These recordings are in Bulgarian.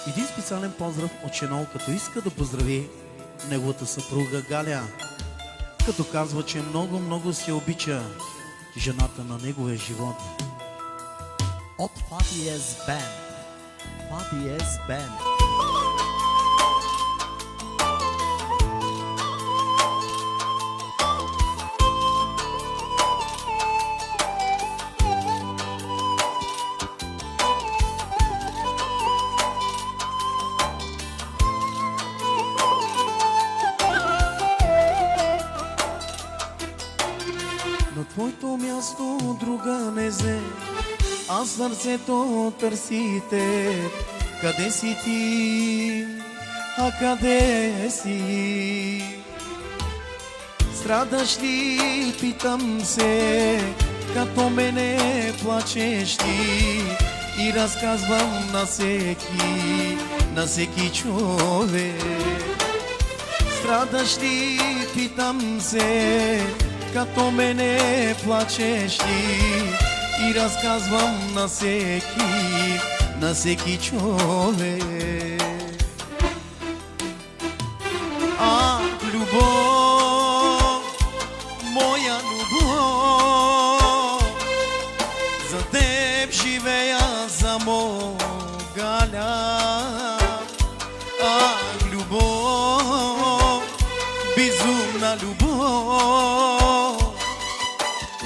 Един специален поздрав от Шенол, като иска да поздрави неговата съпруга Галя, като казва, че много се обича жената на неговия живот. От Фабиес Бенд. Фабиес Бенд. На твоето място друга не взе, а сърцето търси теб. Къде си ти, а къде си? Страдаш ли, питам се, като мене плачеш ти, и разказвам на всеки човек. Страдаш ли, питам се, като мене плачеш ли, и разказвам на всеки човек. А, любов, моя любов, за теб живея само, Галя. А, любов, безумна любов,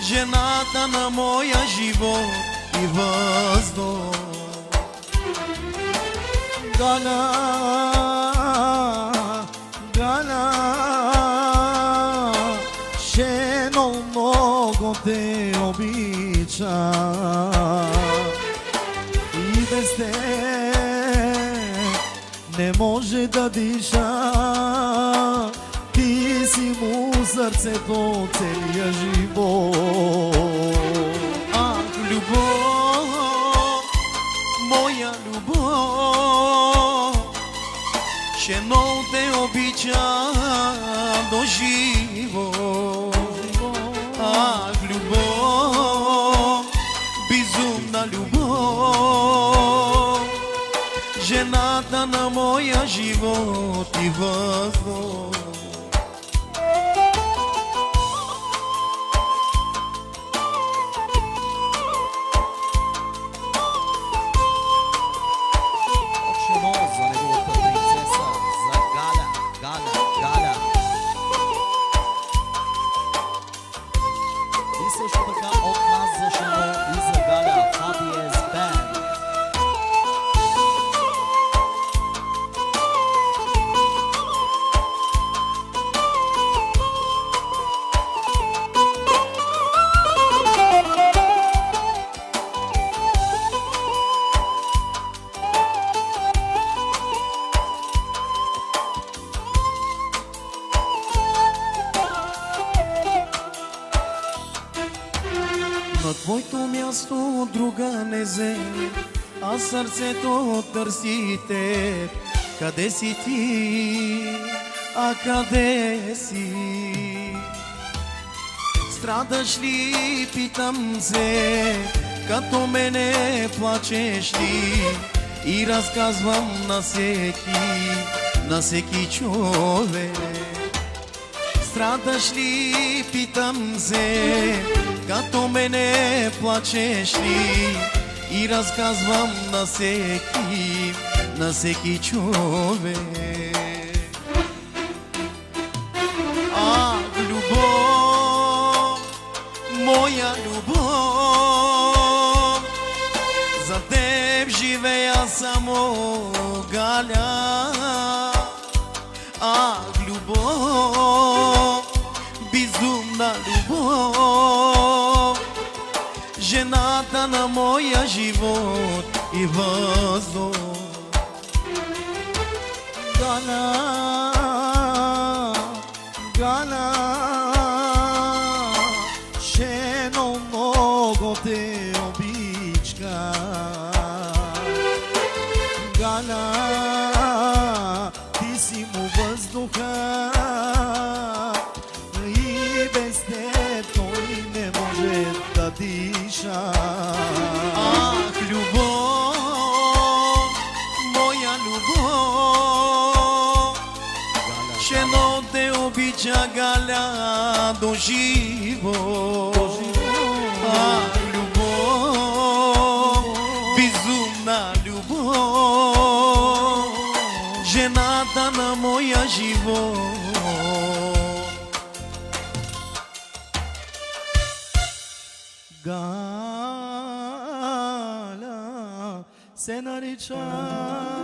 жената на моя живот и въздух. Галя, Галя, Шенол много те обича и без те не може да диша. Ти си му сърцето целия живот. Ах, любов, моя любов, Шенол те обича до живот. Ах, любов, безумна любов, жената на моя живот и въздух. За неговата принцеса, за Галя, Галя, Галя. И също така от нас за Шенол и за Галя, Фабиес Бенд. На твоето място друга не взе, а сърцето търси теб. Къде си ти, а къде си? Страдаш ли, питам се, като мене плачеш ли, и разказвам на всеки човек. Страдаш ли, питам се, като мене плачеш ли, и разказвам на всеки човек. Ах, любов, моя любов, за теб живея само, Галя. Ах, любов, безумна любов, жената на моя живот и въздух. Галя, Галя, Шенол много те обича. Галя, ти си му въздуха и без теб той не може да диша. Ах, любов, моя любов, Жено те обича Галя до живо. Любов, безумна любов, жената на моя живот. Галя се нарича